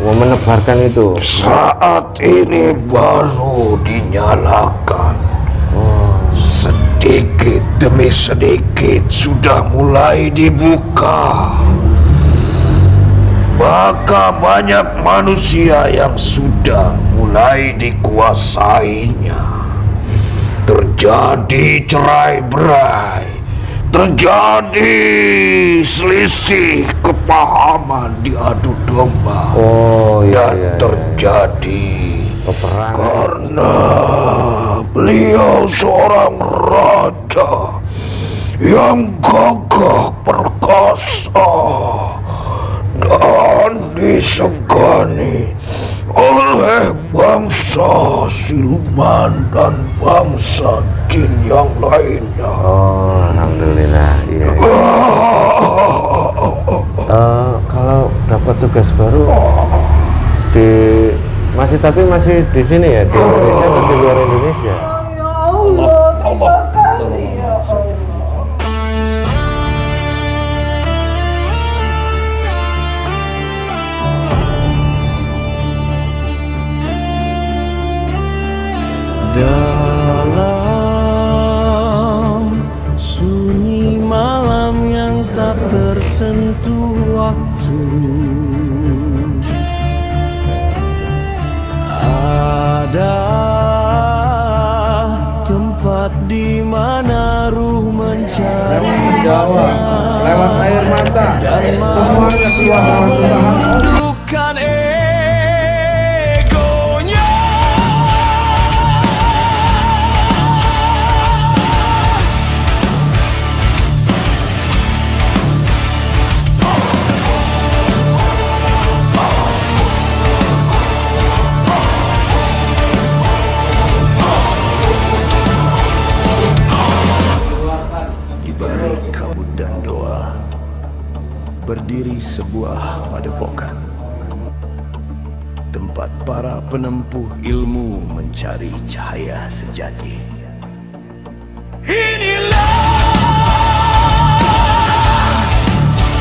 menebarkan itu? Saat ini baru dinyalakan. Sedikit demi sedikit sudah mulai dibuka. Maka banyak manusia yang sudah mulai dikuasainya. Terjadi cerai-berai, terjadi selisih kepahaman di adu domba. Dan terjadi peperangan karena beliau seorang raja yang gagah perkasa dan disegani oleh bangsa siluman dan bangsa jin yang lainnya. Alhamdulillah. Iya. Kalau dapat tugas baru tapi masih di sini ya, di Indonesia atau di luar Indonesia? Allah. Dalam sunyi malam yang tak tersentuh waktu, ada tempat di mana ruh mencari makna lewat air mata, dan manusia menundukkan egonya. Kabut dan doa berdiri sebuah padepokan, tempat para penempuh ilmu mencari cahaya sejati. Inilah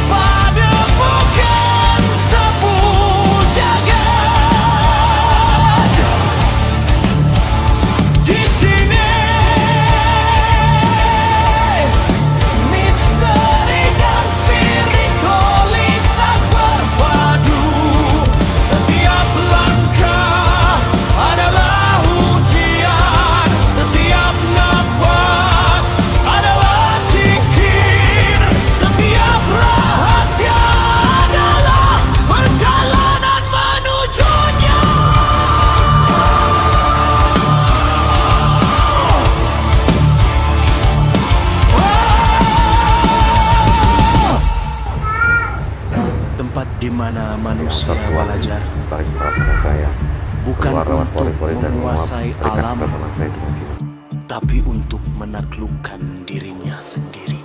padepokan sebuah jagat. Di sini di mana manusia belajar bukan untuk menguasai alam, tapi untuk menaklukkan dirinya sendiri.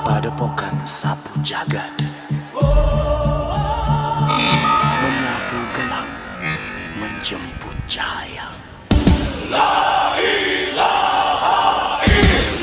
Padepokan sapu jagat menyapu gelap, menjemput cahaya. La ilaha illallah.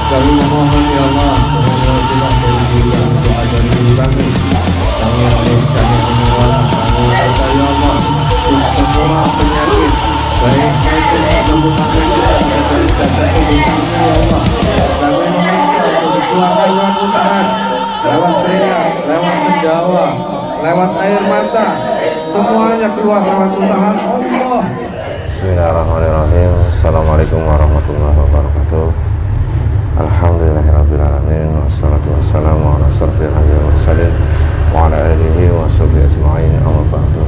Kami memohon ya Allah, berdoa dari diri yang doa dari diri kami yang kami memohon kami ya Allah untuk semua penyakit baik itu menyembuhkan kita dari dasar tubuh kami ya Allah. Kami meminta untuk keluarga lewat utaran, lewat teriak, lewat menjawa, lewat air mata, semuanya keluar lewat utaran Allah. Bismillahirrahmanirrahim. Assalamualaikum warahmatullahi wabarakatuh. Alhamdulillahirrabbilalamin. Wassalatu wassalamu ala asrofil anbiya'i wal mursalin wa ala alihi wa sahbihi ajma'in. Amma ba'du.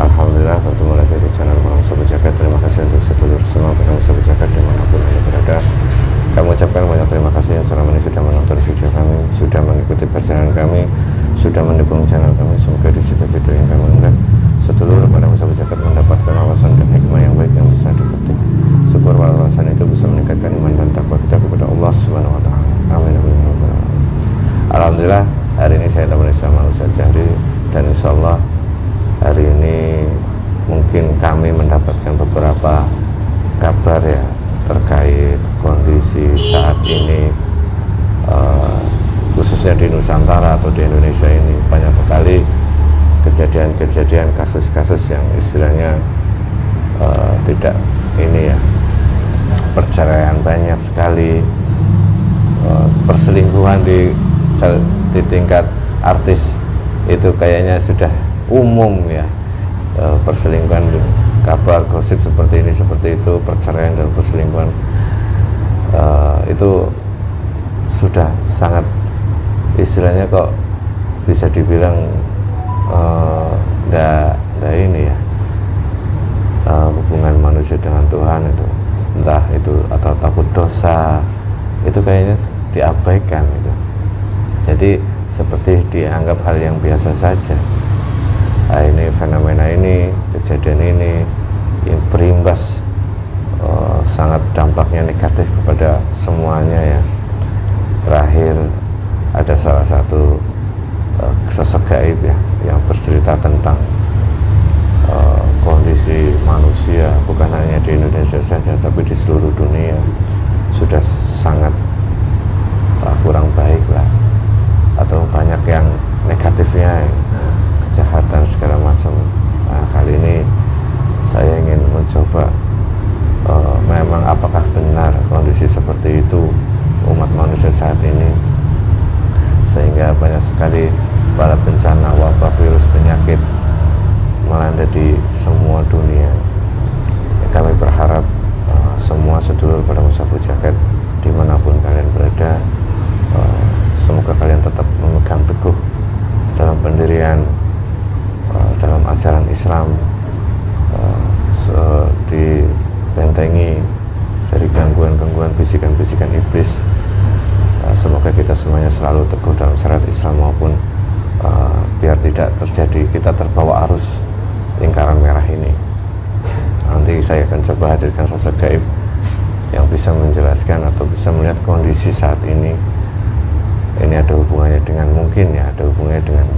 Alhamdulillah, bertemu lagi di channel Malam Sahabat Jagat. Terima kasih untuk sedulur semua penonton Sahabat Jagat dimanapun Anda berada. Kami ucapkan banyak terima kasih yang selama ini sudah menonton video kami, sudah mengikuti perjalanan kami, sudah mendukung channel kami. Semoga di situ video yang insya Allah hari ini mungkin kami mendapatkan beberapa kabar ya terkait kondisi saat ini, khususnya di Nusantara atau di Indonesia ini banyak sekali kejadian-kejadian, kasus-kasus yang istilahnya tidak ini ya, perceraian banyak sekali, perselingkuhan di tingkat artis itu kayaknya sudah umum ya, perselingkuhan, kabar gosip seperti ini seperti itu, perceraian dan perselingkuhan itu sudah sangat istilahnya kok bisa dibilang nggak ini ya, hubungan manusia dengan Tuhan itu, entah itu atau takut dosa, itu kayaknya diabaikan gitu. Jadi seperti dianggap hal yang biasa saja. Nah, ini fenomena ini, kejadian ini berimbas sangat dampaknya negatif kepada semuanya ya. Terakhir ada salah satu sosok gaib ya yang bercerita tentang kondisi manusia bukan hanya di Indonesia saja tapi di seluruh dunia sudah sangat kurang baik lah, atau banyak yang negatifnya, kejahatan segala macam. Nah, kali ini saya ingin mencoba memang apakah benar kondisi seperti itu umat manusia saat ini, sehingga banyak sekali para bencana, wabah, virus, penyakit melanda di semua dunia. Kami berharap semua sedulur pada Musabu Jagat dimanapun kalian berada, semoga kalian tetap memegang teguh dalam pendirian, dalam ajaran Islam, dibentengi dari gangguan-gangguan, bisikan-bisikan iblis. Semoga kita semuanya selalu teguh dalam syariat Islam maupun biar tidak terjadi kita terbawa arus lingkaran merah ini. Nanti saya akan coba hadirkan sosok gaib yang bisa menjelaskan atau bisa melihat kondisi saat ini. Ini ada hubungannya dengan, mungkin ya ada hubungannya dengan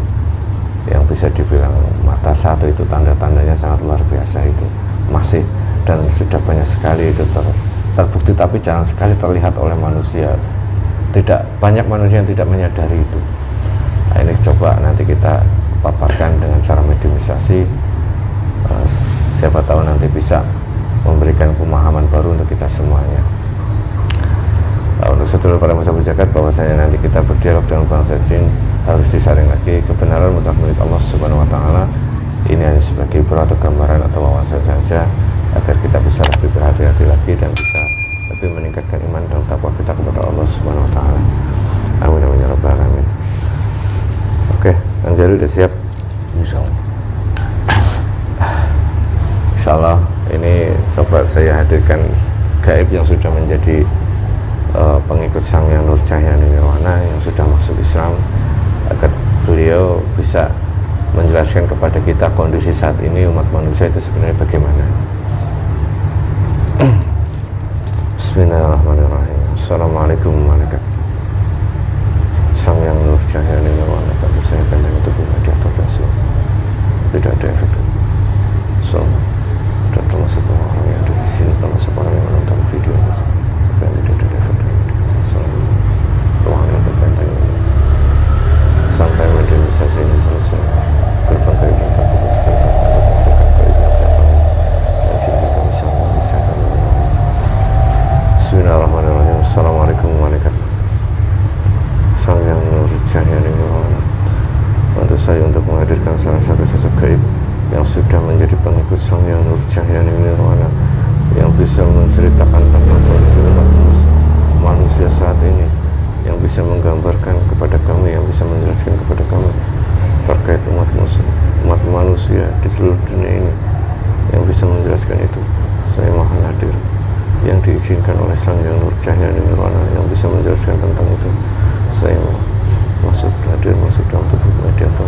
yang bisa dibilang mata satu, itu tanda-tandanya sangat luar biasa, itu masih dan sudah banyak sekali itu terbukti, tapi jarang sekali terlihat oleh manusia. Tidak banyak manusia yang tidak menyadari itu. Nah, ini coba nanti kita paparkan dengan cara mediumisasi. Siapa tahu nanti bisa memberikan pemahaman baru untuk kita semuanya. Untuk sedulur para Musabu Jagat, bahwasanya nanti kita berdialog dengan bangsa jin harus disaring lagi. Kebenaran mutlak milik Allah Subhanahu wa Ta'ala. Ini hanya sebagai berat atau gambaran atau wawasan saja, agar kita bisa lebih berhati-hati lagi dan bisa lebih meningkatkan iman dan takwa kita kepada Allah Subhanahu wa Ta'ala. Amin amin ya rabbal alamin. Oke, Kang Jalu udah siap? Insyaallah ini coba saya hadirkan gaib yang sudah menjadi pengikut Sang Hyang Nur Cahyani Nirwana yang sudah masuk Islam, agar beliau bisa menjelaskan kepada kita kondisi saat ini umat manusia itu sebenarnya bagaimana. Bismillahirrahmanirrahim. Assalamualaikum warahmatullahi wabarakatuh. Sang Hyang Nur Cahyani Nirwana, bantu saya benteng tubuh media atau langsung tidak ada efek. So, dan termasuk orang yang ada di sini, termasuk orang yang menonton video ini, supaya tidak ada efek. Ruangan untuk benteng ini sampai mediumisasi ini selesai. Gerbang gaib yang terbuka sebentar untuk melakukan gaib yang saya panggil dan silahkan kami sambung bicara. Bismillahirrahmanirrahim. Assalamualaikum warahmatullahi wabarakatuh. Sang Hyang Nur Cahyani Nirwana, bantu saya untuk menghadirkan salah satu sosok gaib yang sudah menjadi pengikut Sang Hyang Nur Cahyani Nirwana, yang bisa menceritakan tentang kondisi umat manusia saat ini, yang bisa menggambarkan kepada kami, yang bisa menjelaskan kepada kami terkait umat manusia di seluruh dunia ini, yang bisa menjelaskan itu. Saya mohon hadir yang diizinkan oleh Sang Hyang Nur Cahyani Nirwana yang bisa menjelaskan tentang itu. Saya hadir masuk dalam tubuh mediator.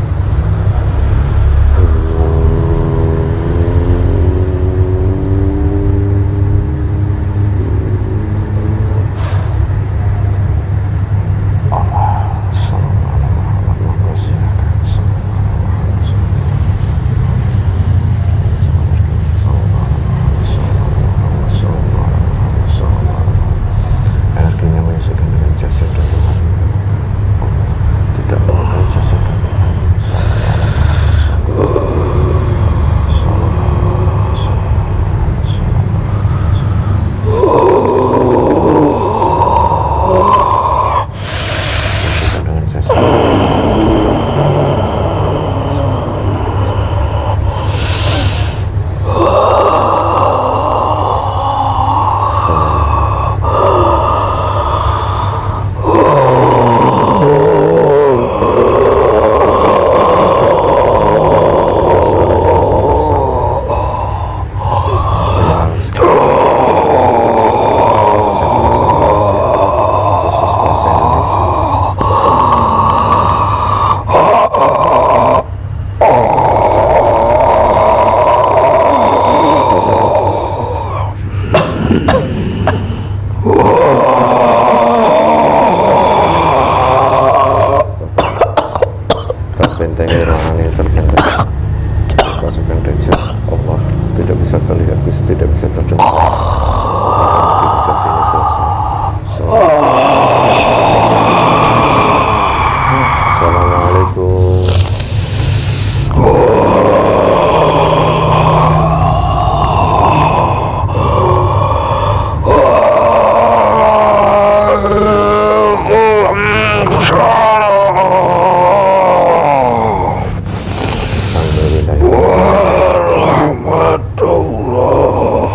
Alhamdulillah. Warahmatullah.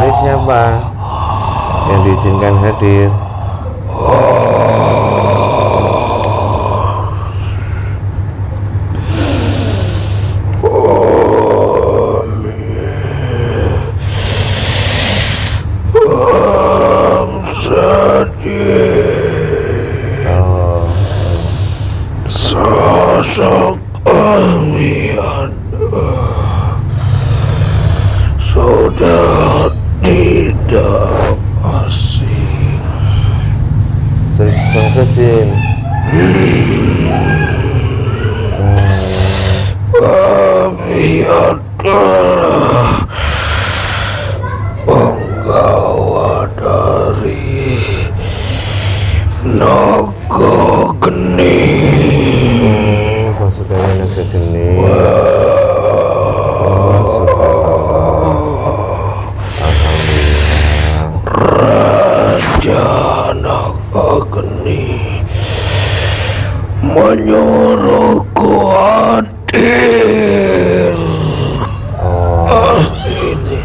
Ini siapa yang diizinkan hadir? Sosok kami sudah tidak asing. Terus bangsa jin. Kami adalah penggawa dari naga geni. Pasukannya naga geni. Raja naga geni menyuruhku hadir ini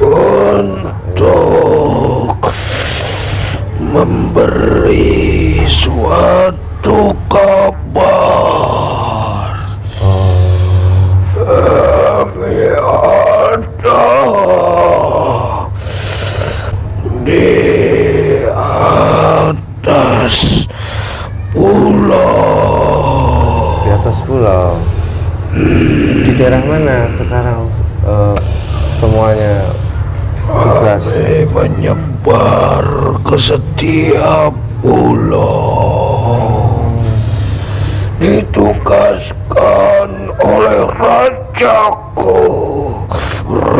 untuk memberi suatu kabar. Kami ada di atas pulau. Di atas pulau. Di daerah mana sekarang semuanya tugas? Kami menyebar ke setiap pulau. Ditugaskan oleh rajaku,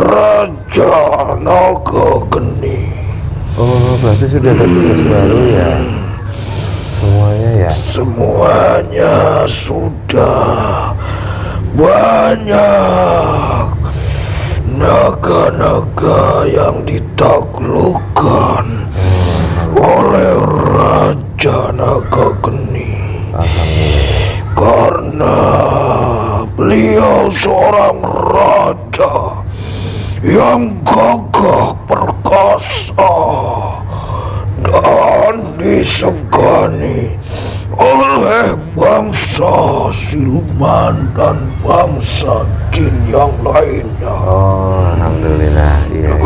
Raja Naga Geni. Oh, berarti sudah ada tugas baru ya? Semuanya ya? Semuanya sudah banyak naga-naga yang ditaklukkan oleh Raja Naga Geni. Alhamdulillah. Karena beliau seorang raja yang gagah perkasa dan disegani oleh bangsa siluman dan bangsa jin yang lainnya. Oh, alhamdulillah. Iya.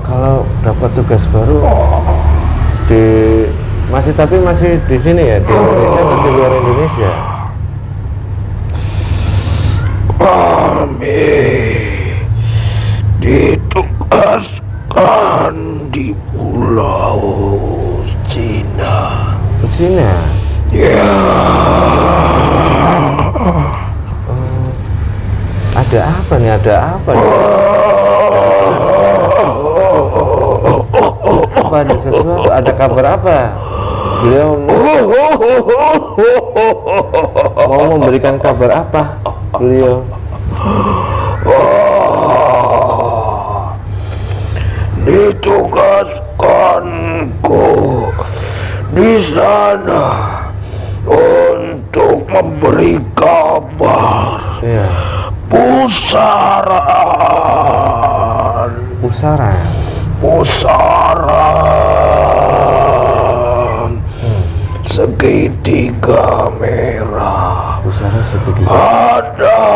Kalau dapat tugas baru masih di sini ya, di Indonesia atau di luar Indonesia? Kami ditugaskan di Pulau Cina. Cina? Ya. Ada apa nih? Ada apa nih? Apa ada sesuatu? Ada kabar apa? Beliau mau memberikan kabar apa? Beliau ditugaskanku di sana untuk memberi kabar. ya. Pusaran segitiga merah. Pusara segitiga. Ada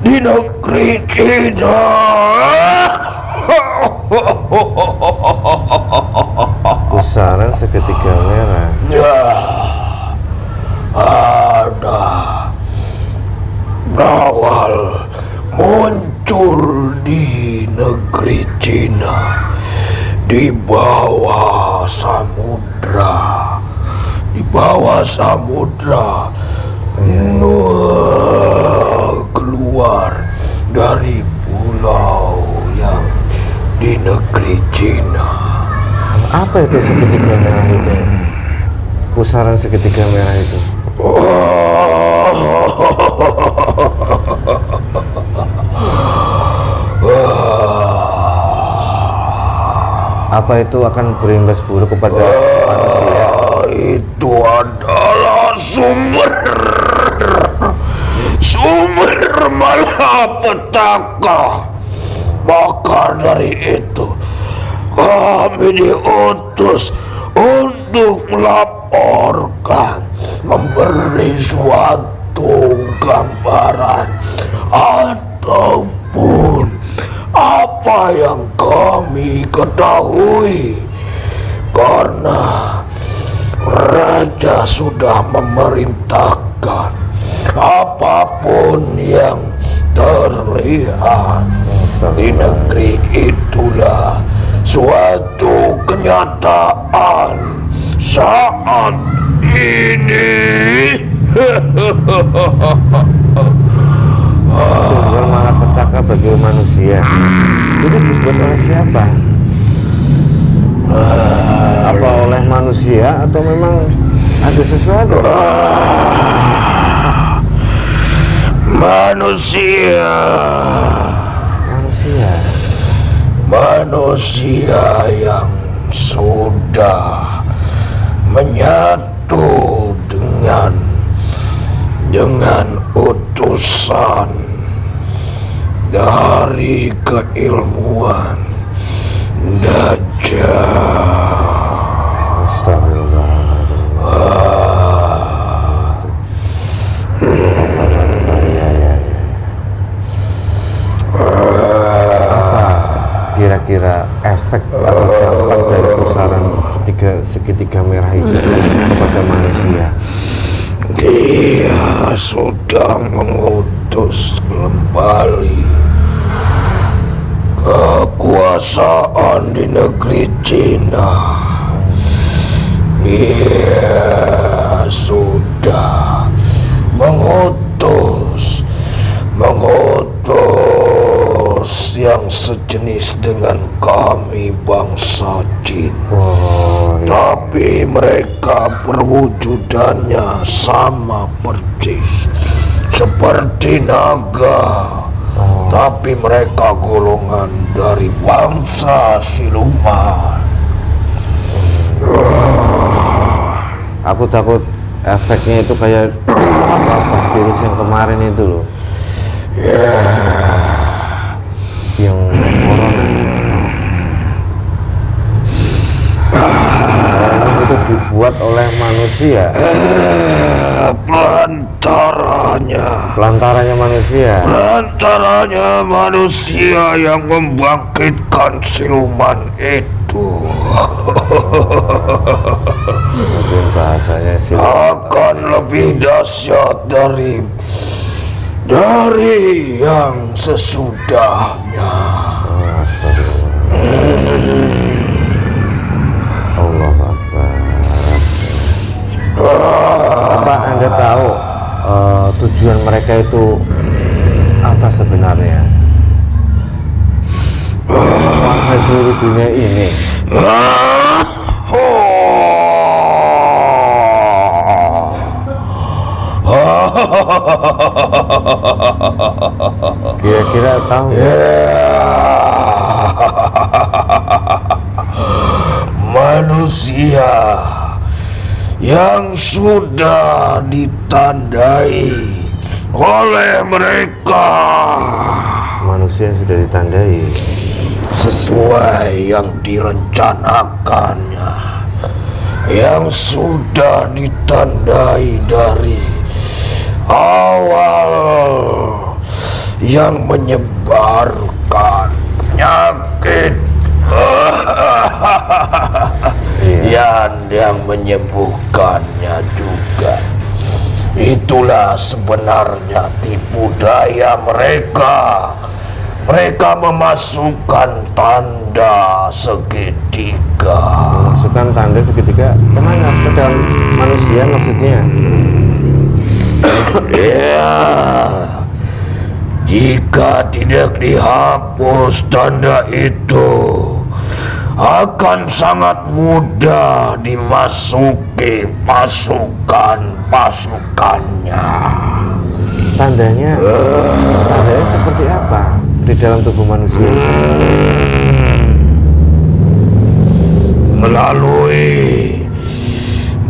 di negeri Cina. Pusaran segitiga merah. Ya, ada berawal muncul di negeri Cina di bawah samudra, keluar dari pulau yang di negeri Cina. Apa itu segitiga merah itu? Pusaran segitiga merah itu? apa itu akan berimbas buruk kepada manusia? Itu adalah sumber malapetaka. Maka dari itu kami diutus untuk melaporkan, memberi suatu gambaran ataupun apa yang kami ketahui, karena Raja sudah memerintahkan apapun yang terlihat di negeri itulah suatu kenyataan saat ini. Sumber malapetaka bagi manusia itu dibuat oleh siapa? Apa oleh manusia atau memang ada sesuatu? Manusia yang sudah menyatu dengan utusan dari keilmuan Dajjal. Kira-kira efek atau dampak dari pusaran segitiga merah itu kepada manusia? Dia sudah mengutus kembali kekuasaan di negeri Cina. Dia sudah mengutus yang sejenis dengan kami bangsa Jin. Tapi mereka perwujudannya sama persis seperti naga. Tapi mereka golongan dari bangsa siluman. Aku takut efeknya itu kayak virus yang kemarin itu loh. Yang corona itu dibuat oleh manusia. Pelantarannya manusia yang membangkitkan siluman itu. Mungkin bahasanya akan lebih dahsyat dari yang sesudahnya. Allah Akbar. Apa Anda tahu tujuan mereka itu apa sebenarnya? Menguasai seluruh dunia ini. Kira-kira tahu? Manusia yang sudah ditandai oleh mereka. Manusia yang sudah ditandai sesuai yang direncanakannya, yang sudah ditandai dari awal, yang menyebarkan penyakit yang menyembuhkannya juga. Itulah sebenarnya tipu daya mereka. Mereka memasukkan tanda segitiga. Memasukkan tanda segitiga kemana? Ke dalam manusia maksudnya? Ya, jika tidak dihapus tanda itu, akan sangat mudah dimasuki pasukannya. Tandanya seperti apa di dalam tubuh manusia?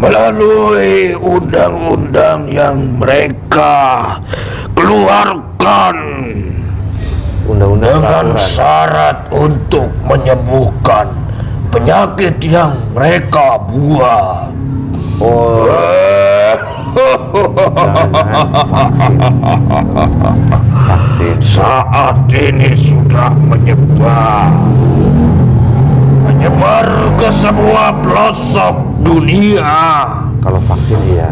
melalui undang-undang yang mereka keluarkan Undang-undang dengan peraturan. syarat untuk menyembuhkan penyakit yang mereka buat. Oh, vaksin. Saat ini sudah menyebar ke semua pelosok dunia. Kalau vaksin iya.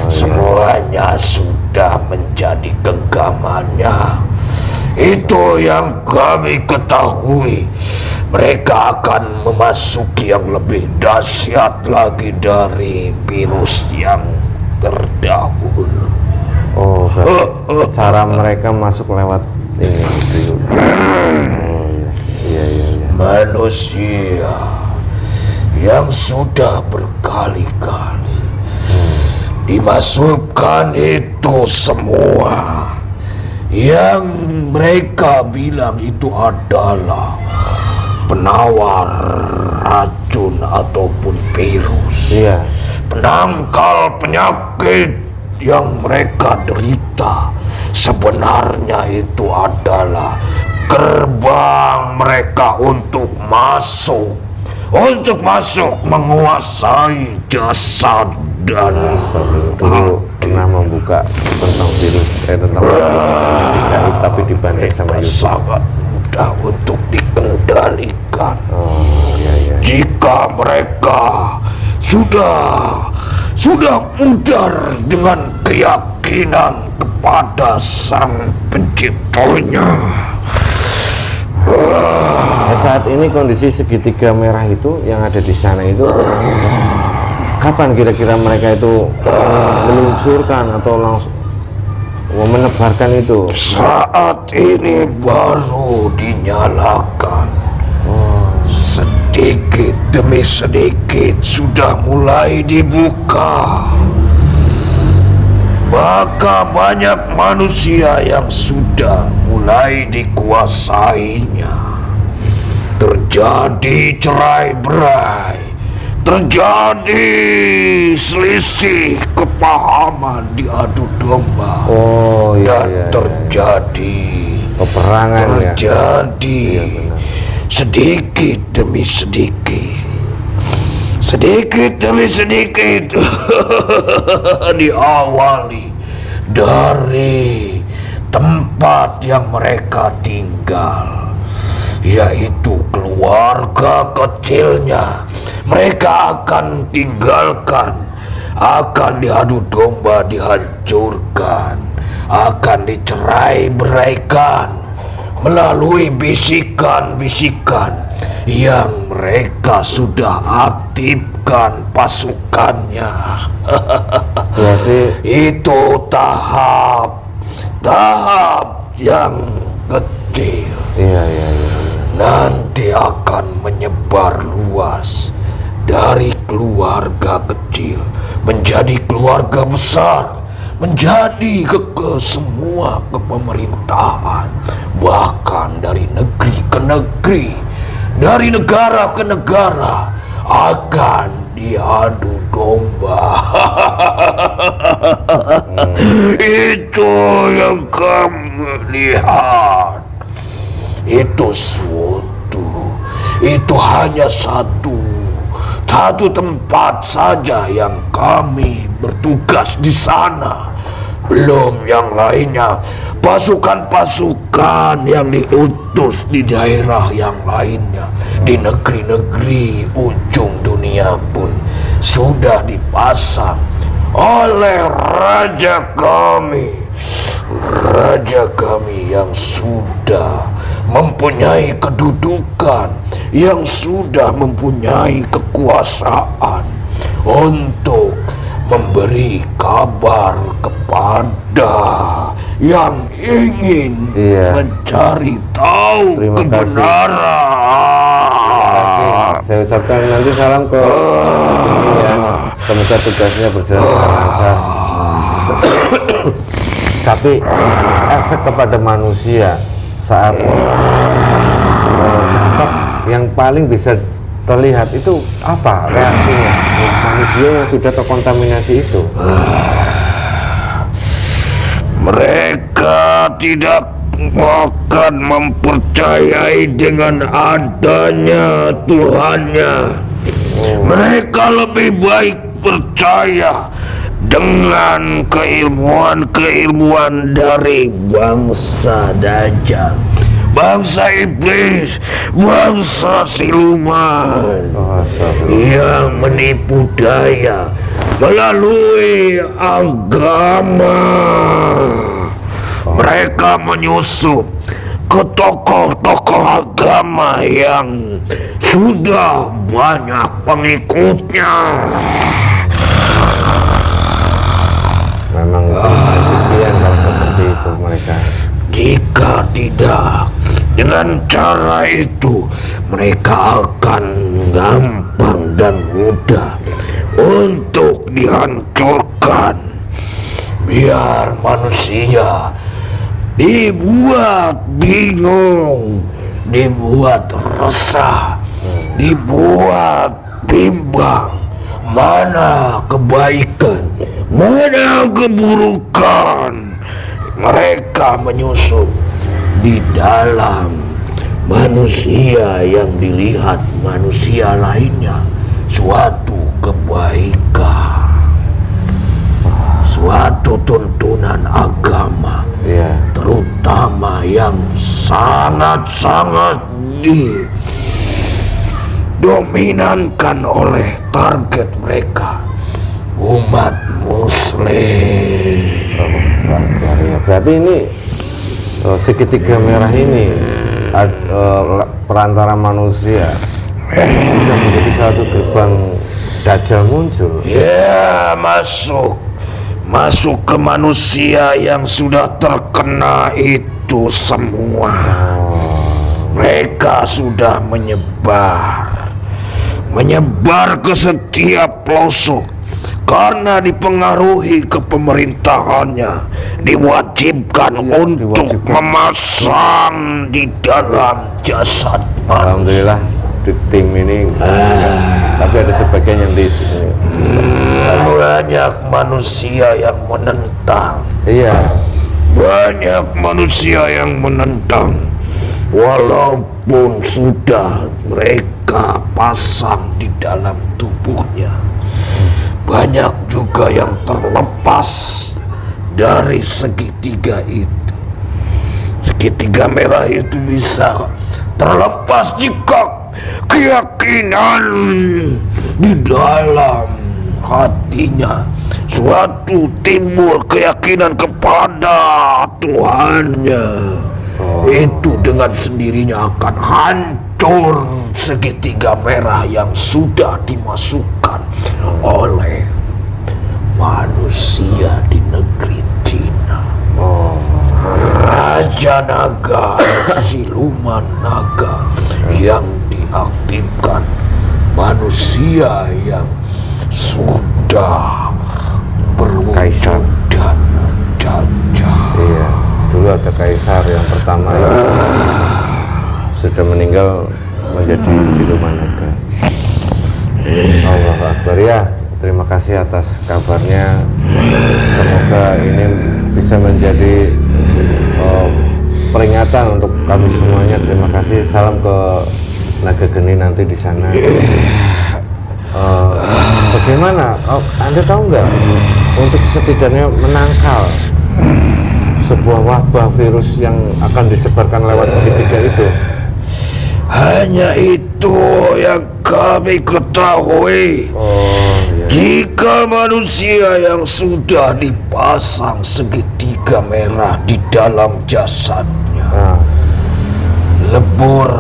Semuanya sudah menjadi genggamannya. Itu yang kami ketahui. Mereka akan memasuki yang lebih dahsyat lagi dari virus yang terdahulu. Oh, berarti cara mereka masuk lewat ini gitu. Oh, iya. Manusia yang sudah berkali-kali dimasukkan itu semua, yang mereka bilang itu adalah penawar racun ataupun virus, Iya. penangkal penyakit yang mereka derita. Sebenarnya itu adalah gerbang mereka untuk masuk menguasai jasad dan Dulu pernah membuka tentang virus tentang HIV, tapi dibanding sama YouTube. sangat mudah untuk dikendalikan. Oh, iya. Jika mereka sudah pudar dengan keyakinan kepada Sang Penciptanya. Saat ini kondisi segitiga merah itu yang ada di sana itu, kapan kira-kira mereka itu meluncurkan atau langsung menebarkan itu? Saat ini baru dinyalakan. Sedikit demi sedikit sudah mulai dibuka. Maka banyak manusia yang sudah mulai dikuasainya. Terjadi cerai-berai, terjadi selisih kepahaman di adu domba. Oh iya, Dan terjadi peperangan ya. terjadi Iya, benar. sedikit demi sedikit diawali dari tempat yang mereka tinggal, yaitu keluarga kecilnya. Mereka akan tinggalkan, akan diadu domba, dihancurkan, akan dicerai-beraikan melalui bisikan-bisikan yang mereka sudah aktifkan pasukannya. Berarti Itu tahap yang kecil. iya. Nanti akan menyebar luas dari keluarga kecil menjadi keluarga besar, menjadi ke semua kepemerintahan, bahkan dari negeri ke negeri, dari negara ke negara akan diadu domba. Itu yang kamu lihat. Itu hanya satu tempat saja yang kami bertugas di sana. Belum yang lainnya, pasukan-pasukan yang diutus di daerah yang lainnya, di negeri-negeri ujung dunia pun sudah dipasang oleh raja kami yang sudah mempunyai kedudukan, yang sudah mempunyai kekuasaan untuk memberi kabar kepada yang ingin mencari tahu Terima kasih. kebenaran. Saya ucapkan nanti salam ke ya. Semoga tugasnya berjalan dengan lancar. Tapi efek kepada manusia saat yang paling bisa terlihat itu apa reaksinya manusia yang sudah terkontaminasi itu? Mereka tidak akan mempercayai dengan adanya Tuhannya. Mereka lebih baik percaya dengan keilmuan-keilmuan dari bangsa Dajjal, bangsa iblis, bangsa siluman yang menipu daya melalui agama. Mereka menyusup ke tokoh-tokoh agama yang sudah banyak pengikutnya. Memang kasihan kalau seperti itu mereka. Jika tidak, dengan cara itu mereka akan gampang dan mudah untuk dihancurkan. Biar manusia dibuat bingung, dibuat resah, dibuat bimbang, mana kebaikan, mana keburukan. Mereka menyusup di dalam manusia yang dilihat manusia lainnya suatu kebaikan, suatu tuntunan agama, terutama yang sangat-sangat didominankan oleh target mereka, umat muslim. Berarti ini segitiga merah ini perantara manusia bisa menjadi satu gerbang Dajjal muncul. Ya, masuk ke manusia yang sudah terkena itu semua. Mereka sudah menyebar ke setiap pelosok. Karena dipengaruhi kepemerintahannya, diwajibkan untuk memasang di dalam jasad manusia. Alhamdulillah di tim ini tapi ada sebagian yang di sini. Banyak manusia yang menentang. Iya. Banyak manusia yang menentang. Walaupun sudah mereka pasang di dalam tubuhnya, banyak juga yang terlepas dari segitiga itu. Segitiga merah itu bisa terlepas jika keyakinan di dalam hatinya suatu timbul keyakinan kepada Tuhannya. Itu dengan sendirinya akan hancur segitiga merah yang sudah dimasukkan oleh manusia di negeri Cina. Raja naga, siluman naga yang diaktifkan manusia yang sudah berwujud dan Dajjal. Iya, dulu ada kaisar yang pertama yang sudah meninggal menjadi siluman naga. Allahu Akbar. Ya, terima kasih atas kabarnya. Semoga ini bisa menjadi peringatan untuk kami semuanya. Terima kasih. Salam ke Naga Geni nanti di sana. Bagaimana? Anda tahu nggak untuk setidaknya menangkal sebuah wabah virus yang akan disebarkan lewat segitiga itu? Hanya itu yang kami ketahui. Jika manusia yang sudah dipasang segitiga merah di dalam jasadnya lebur,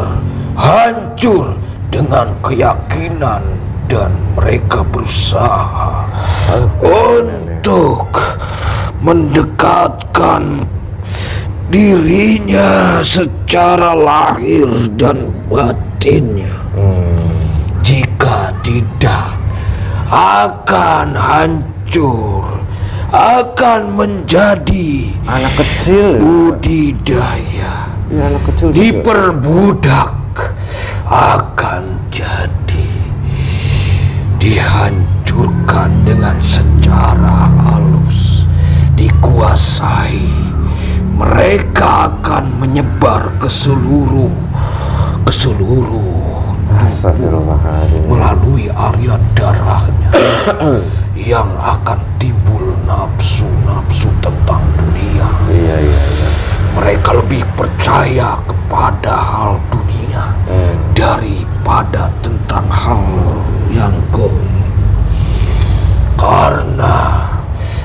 hancur dengan keyakinan, dan mereka berusaha untuk mendekatkan dirinya secara lahir dan batinnya. Jika tidak, akan hancur, akan menjadi anak kecil budidaya Ya, anak kecil juga. diperbudak akan jadi dihancurkan dengan secara halus, dikuasai. Mereka akan menyebar ke seluruh Astagfirullahaladzim. melalui aliran darahnya yang akan timbul nafsu-nafsu tentang dunia. Iya. Mereka lebih percaya kepada hal dunia daripada tentang hal yang gaib. Karena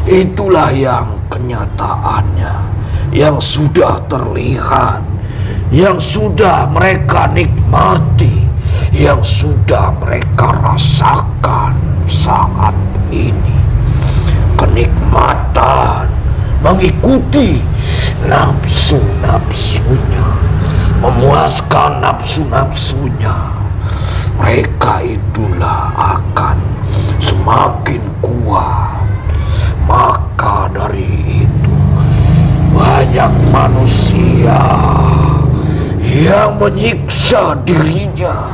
itulah yang kenyataannya, yang sudah terlihat, yang sudah mereka nikmati, yang sudah mereka rasakan saat ini. Kenikmatan mengikuti nafsu-nafsunya, memuaskan nafsu-nafsunya. Mereka itulah akan semakin kuat. Maka dari itu banyak manusia yang menyiksa dirinya,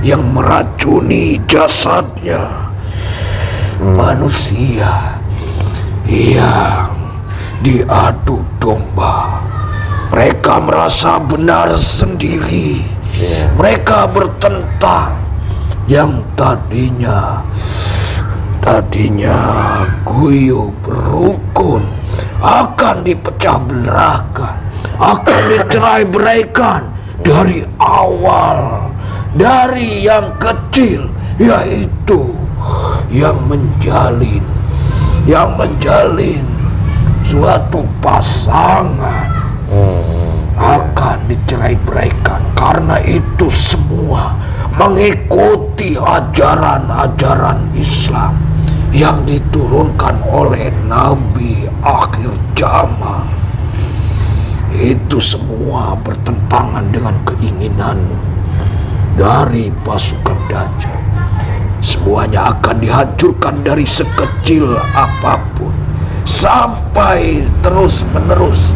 yang meracuni jasadnya. Manusia yang diadu domba. Mereka merasa benar sendiri. Mereka bertentang. Yang tadinya guyub rukun akan dipecah belahkan, akan dicerai-beraikan dari awal, dari yang kecil, yaitu yang menjalin suatu pasangan akan dicerai-beraikan. Karena itu semua mengikuti ajaran-ajaran Islam yang diturunkan oleh Nabi akhir zaman. Itu semua bertentangan dengan keinginan dari pasukan Dajjal. Semuanya akan dihancurkan dari sekecil apapun sampai terus-menerus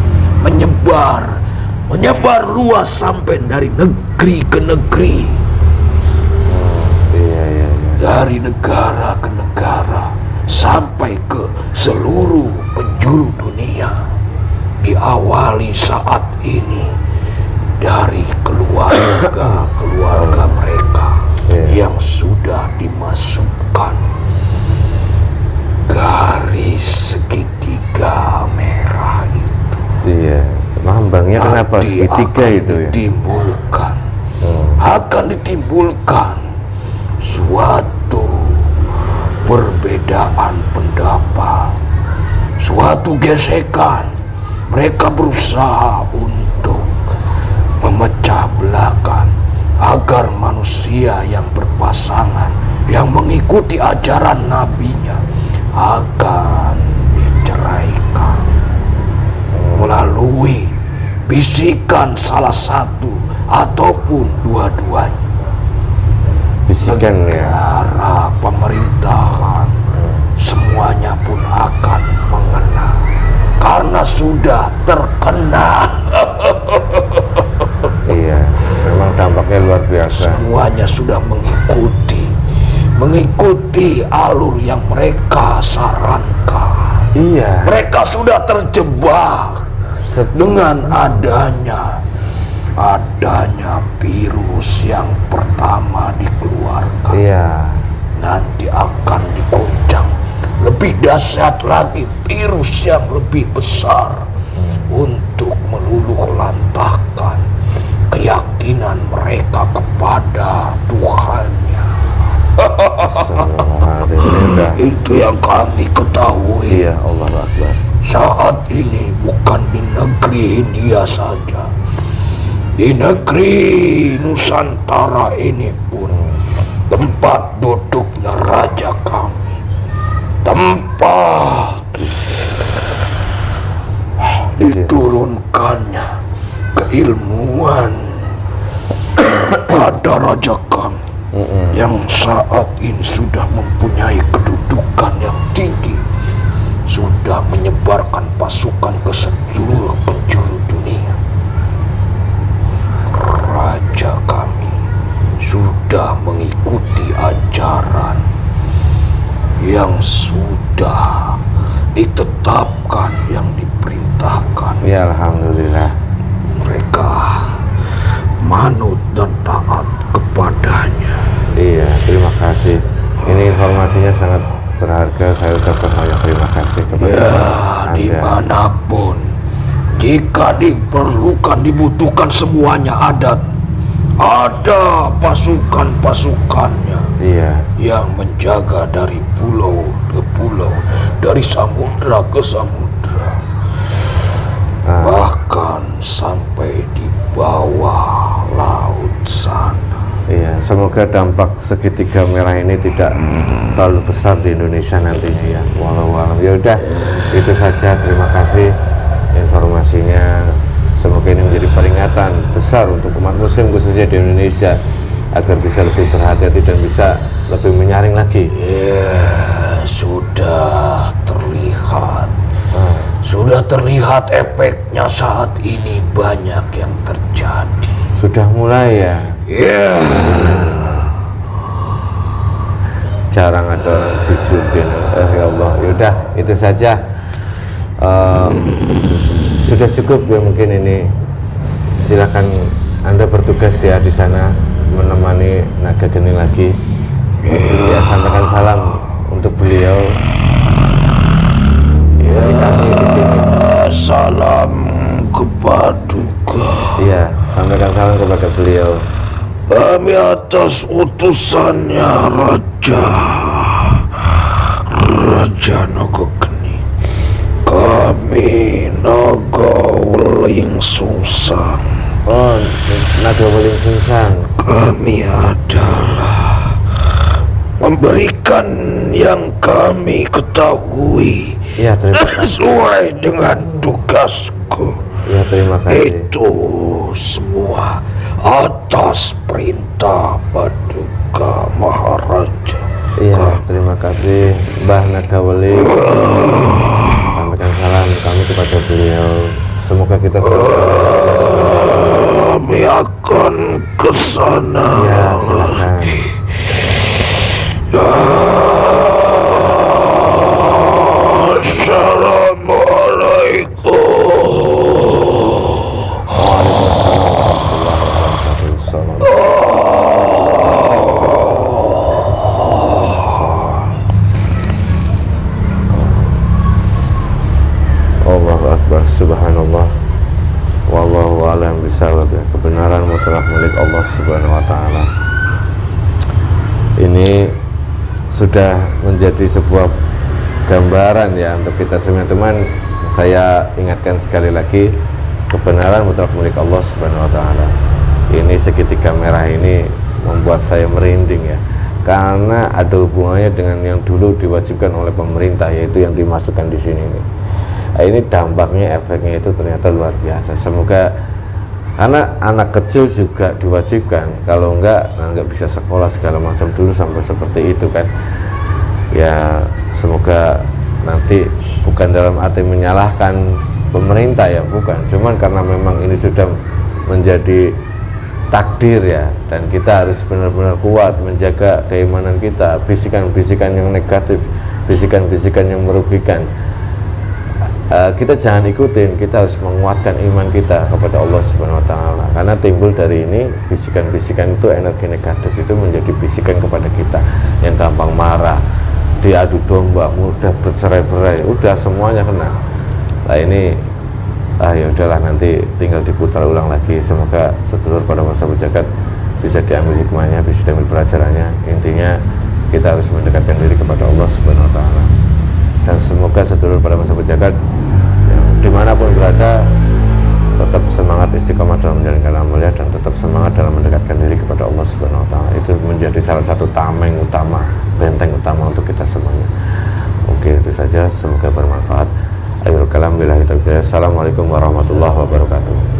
menyebar luas sampai dari negeri ke negeri. Dari negara ke negara sampai ke seluruh penjuru dunia. Diawali saat ini dari keluarga mereka yang sudah dimasukkan garis segitiga merah itu. Iya, lambangnya kenapa segitiga itu ya? Akan ditimbulkan suatu perbedaan pendapat, suatu gesekan. Mereka berusaha untuk memecah belahkan agar manusia yang berpasangan, yang mengikuti ajaran nabinya, akan diceraikan melalui bisikan salah satu ataupun dua-duanya. Bisikan ya. Negara, pemerintahan, semuanya pun akan mengena karena sudah terkena. Iya, memang dampaknya luar biasa. Semuanya sudah mengikuti alur yang mereka sarankan. Iya. Mereka sudah terjebak dengan adanya virus yang pertama dikeluarkan. Iya. Nanti akan diguncang lebih dahsyat lagi virus yang lebih besar untuk meluluh lantahkan keyakinan mereka kepada Tuhannya. Itu yang kami ketahui. Iya, Allahu Akbar. Saat ini bukan di negeri India saja, di negeri Nusantara ini pun tempat duduknya raja kami, tempat diturunkannya keilmuan pada raja kami yang saat ini sudah mempunyai kedudukan yang tinggi, sudah menyebarkan pasukan ke seluruh penjuru dunia. sudah mengikuti ajaran yang sudah ditetapkan, yang diperintahkan. Ya, alhamdulillah. Mereka manut dan taat kepadanya. Iya, terima kasih. Ini informasinya sangat berharga. Saya ucapkan banyak terima kasih kepada Anda. Dimanapun, jika dibutuhkan semuanya ada pasukan-pasukannya. Iya. Yang menjaga dari pulau ke pulau, dari samudra ke samudra, bahkan sampai di bawah laut sana. Iya, semoga dampak segitiga merah ini tidak terlalu besar di Indonesia nantinya ya. Walau ya udah, itu saja. Terima kasih informasinya. Semoga ini menjadi peringatan besar untuk umat muslim khususnya di Indonesia agar bisa lebih berhati-hati dan bisa lebih menyaring lagi. Ya, sudah terlihat. Sudah terlihat efeknya saat ini, banyak yang terjadi. Sudah mulai ya. Ya. Jarang ada orang jujur di Indonesia. Ya Allah, yaudah itu saja. Sudah cukup ya mungkin ini. Silakan Anda bertugas ya di sana menemani Naga Geni lagi. Ya, sampaikan salam untuk beliau. Dari kami di sini. Salam kepaduka. Iya, sampaikan salam kepada beliau. Kami atas utusannya Raja Naga Geni, kami Naga Weling Sungsang. Oh, Naga Weling Sungsang. Kami adalah memberikan yang kami ketahui. Iya, terima kasih. Sesuai dengan tugasku. Iya, terima kasih. Itu semua atas perintah Paduka Maharaja. Iya, terima kasih Mbah Naga Weling. Sampaikan salam kami kepada beliau. Semoga kita selalu. Kami akan ke sana. Iya, silakan. Subhanallah, wallahu a'lam bishawab. Kebenaran mutlak milik Allah Subhanahu wa taala. Ini sudah menjadi sebuah gambaran ya untuk kita semua teman. Saya ingatkan sekali lagi, kebenaran mutlak milik Allah Subhanahu wa taala. Ini segitiga merah ini membuat saya merinding ya, karena ada hubungannya dengan yang dulu diwajibkan oleh pemerintah, yaitu yang dimasukkan di sini nih. Nah, ini dampaknya, efeknya itu ternyata luar biasa. Semoga, karena anak kecil juga diwajibkan, kalau enggak bisa sekolah segala macam dulu sampai seperti itu kan ya. Semoga nanti bukan dalam arti menyalahkan pemerintah ya, bukan, cuman karena memang ini sudah menjadi takdir ya, dan kita harus benar-benar kuat menjaga keimanan kita. Bisikan-bisikan yang negatif, bisikan-bisikan yang merugikan, kita jangan ikutin. Kita harus menguatkan iman kita kepada Allah Subhanahu wa taala, karena timbul dari ini bisikan-bisikan itu, energi negatif itu menjadi bisikan kepada kita yang gampang marah, diadu domba, mudah bercerai-berai, udah semuanya kena. Nah ini ya udahlah, nanti tinggal diputar ulang lagi. Semoga sedulur pada masa berjagat bisa diambil hikmahnya, bisa diambil pelajarannya. Intinya kita harus mendekatkan diri kepada Allah Subhanahu wa taala. Dan semoga sedulur pada masa berjagat yang dimanapun berada tetap semangat istiqomah dalam menjalankan amalnya, dan tetap semangat dalam mendekatkan diri kepada Allah Subhanahu wa taala. Itu menjadi salah satu tameng utama, benteng utama untuk kita semuanya. Oke, itu saja, semoga bermanfaat. Akhirul kalam billahi taufiq. Assalamualaikum warahmatullahi wabarakatuh.